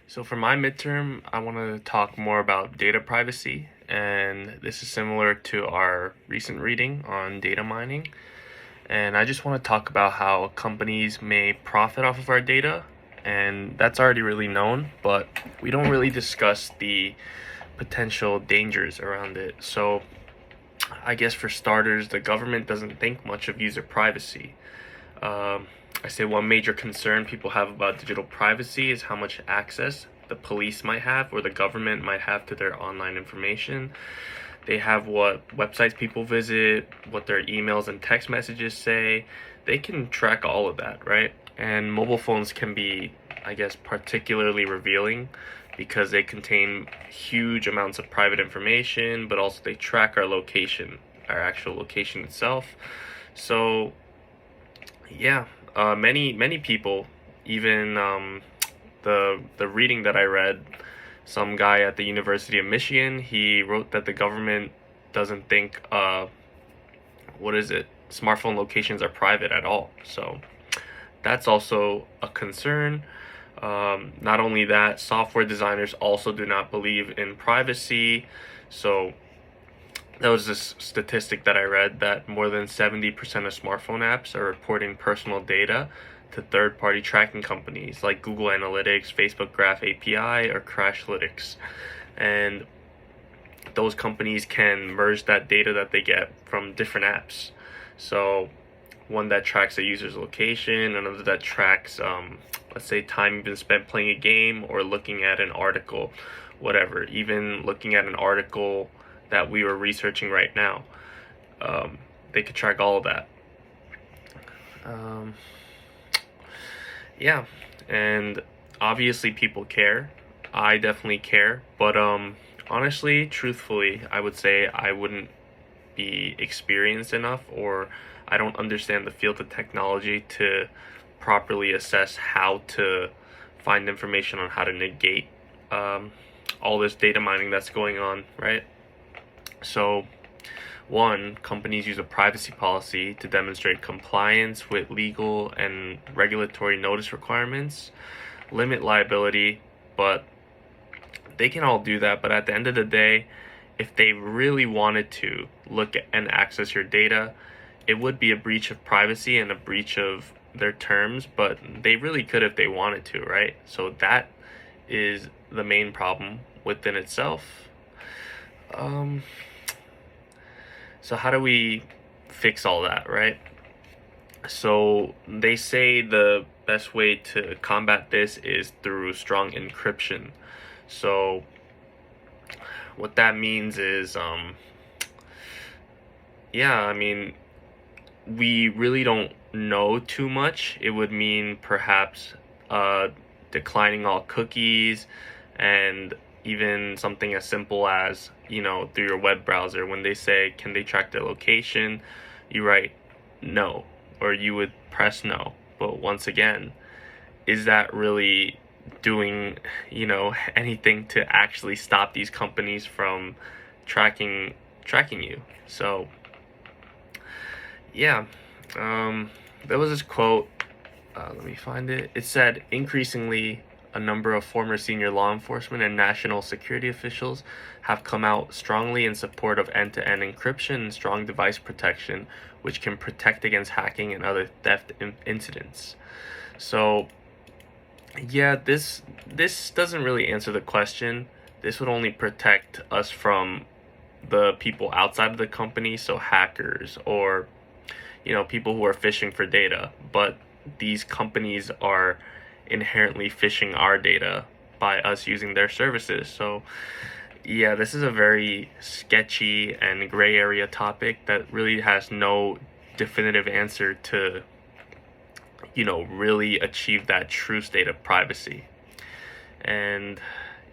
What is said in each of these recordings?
So for my midterm, I want to talk more about data privacy, and this is similar to our recent reading on data mining. And I just want to talk about how companies may profit off of our data, and that's already really known, but we don't really discuss the potential dangers around it. So I guess for starters, the government doesn't think much of user privacy. Um, I say one major concern people have about digital privacy is how much access the police might have or the government might have to their online information. They have what websites people visit, what their emails and text messages say. They can track all of that, right? And mobile phones can be, I guess, particularly revealing because they contain huge amounts of private information, but also they track our location, our actual location itself. So yeah, many people, even the reading that I read, some guy at the University of Michigan, he wrote that the government doesn't think what is it, smartphone locations are private at all. So that's also a concern. Not only that, software designers also do not believe in privacy. So there was this statistic that I read that more than 70% of smartphone apps are reporting personal data to third-party tracking companies like Google Analytics, Facebook Graph API, or Crashlytics. And those companies can merge that data that they get from different apps. So one that tracks a user's location, another that tracks, let's say, time been spent playing a game or looking at an article, whatever, even looking at an article that we were researching right now. They could track all of that. Um, yeah, and obviously people care. I definitely care, but honestly, truthfully, I would say I wouldn't be experienced enough, or I don't understand the field of technology to properly assess how to find information on how to negate all this data mining that's going on, right? So, one, companies use a privacy policy to demonstrate compliance with legal and regulatory notice requirements, limit liability, but they can all do that. But at the end of the day, if they really wanted to look at and access your data, it would be a breach of privacy and a breach of their terms, but they really could if they wanted to, right? So that is the main problem within itself. Um, so how do we fix all that, right? So they say the best way to combat this is through strong encryption. So what that means is, yeah, I mean, we really don't know too much. It would mean perhaps declining all cookies, and even something as simple as, through your web browser, when they say, can they track their location, you write no, or you would press no. But once again, is that really doing, anything to actually stop these companies from tracking you? So yeah, there was this quote, let me find it. It said, increasingly, a number of former senior law enforcement and national security officials have come out strongly in support of end-to-end encryption and strong device protection, which can protect against hacking and other theft incidents. So, yeah, this doesn't really answer the question. This would only protect us from the people outside of the company, so hackers or people who are fishing for data. But these companies are inherently fishing our data by us using their services. So yeah, this is a very sketchy and gray area topic that really has no definitive answer to really achieve that true state of privacy. And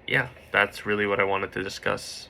yeah, that's really what I wanted to discuss.